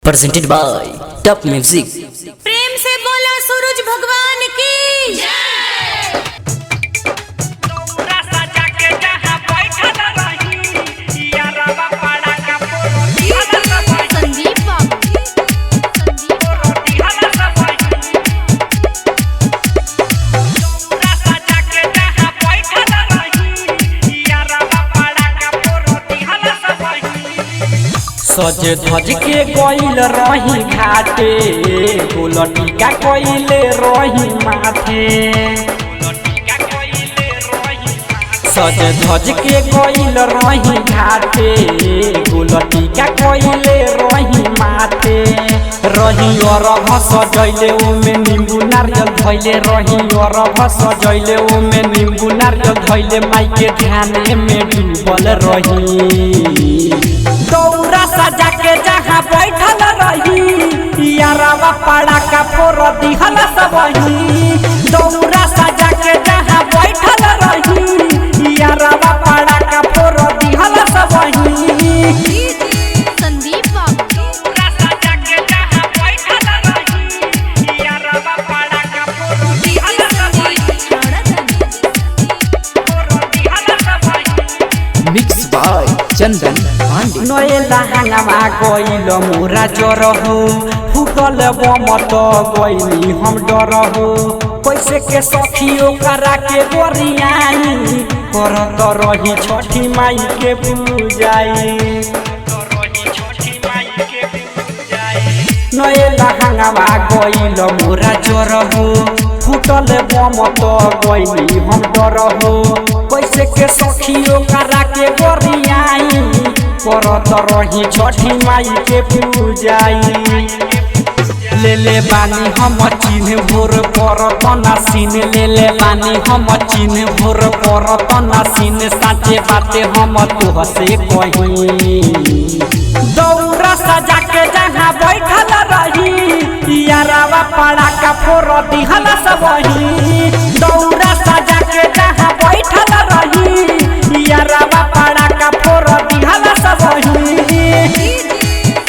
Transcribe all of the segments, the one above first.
presented by Top Music। प्रेम से बोला सूरज भगवान की जय। सजे धज के गइल रही घाटे गोलटिका कइले रही माथे। सजे धज के गइल रही घाटे गोलटिका कइले रही माथे। रही अरभ सजैले ओमे नींबू नारियल धइले रही अरभ सजैले ओमे नींबू नारियल धइले माई के ध्यान में डूबल रही। दौरा सजा के जहाँ बैठल रही यारवा पाड़ा का फोर दिहल सबही। दौरा सजा के जहाँ बैठल रही यारवा पाड़ा का फोर दिहल सबही। संदीप बाबू सजा के जहाँ बैठल रही यारवा पाड़ा का फोर दिहल सबही। Mixed by Chandan Pandey। नए लहंगवा गइल मोरा जर हो फुटल बमत गइली हम डर हो। कैसे के सखियों करा के गोरियाई करत रही छठी माई के पूजाई। नए लहंगवा गइल मोरा जर हो फुटल बमत गइली हम डर हो। कैसे के सखियों करा के गोरियाई करत रही छठी माई के पूजाई। ले ले बानी हम चिन्ह भोर करत नासिन ले ले बानी हम चिन्ह भोर करत नासिन। साचे बाते हम तोह से कही दौरा सजा के जहाँ बैठल रही यारवा पाड़ा का फोर दिहल सबही। दौरा सजा के जहाँ बैठल रही यारवा पाड़ा का फोर दिहल सबही।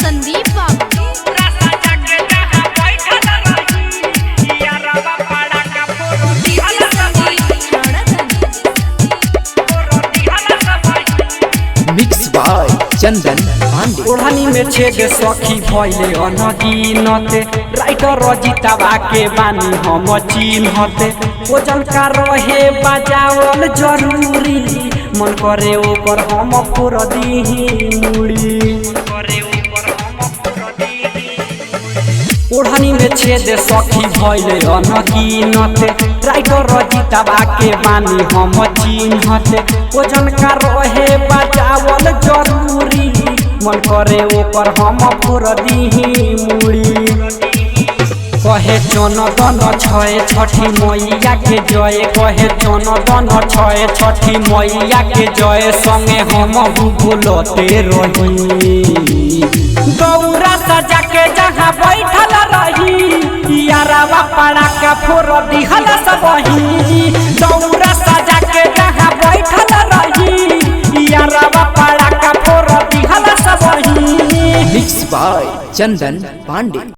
संदीप बाबू सजा के जहाँ बैठल रही यारवा पाड़ा का फोर दिहल Mixed by Chandan Pandey। ओढ़नी में छेद सखी भइले अनगिनते राइटर रजितावा के बानी हम चिन्हते। ओजन का रहे बजावल जरूरी मन करे ओकर हम फोर दीही मुड़ी। ओढ़नी में छेद सखी भइले अनगिनते राइटर रजितावा के बानी हम चिन्हते। ओजन का रहे बजावल जरूरी मन करे ओकर हम फोर दीही मुड़ी। कहे जनदन छय छठी मैया के जय कहे जनदन छय छठी मैया के जय संगे हम बोलते रही। दौरा सजा के जहाँ बैठल रही यारवा पाड़ा का फोर दिहल सबही। दौरा सजा के जहाँ बैठल रही यारवा पाड़ा का फोर दिहल सबही। Mixed by Chandan Pandey।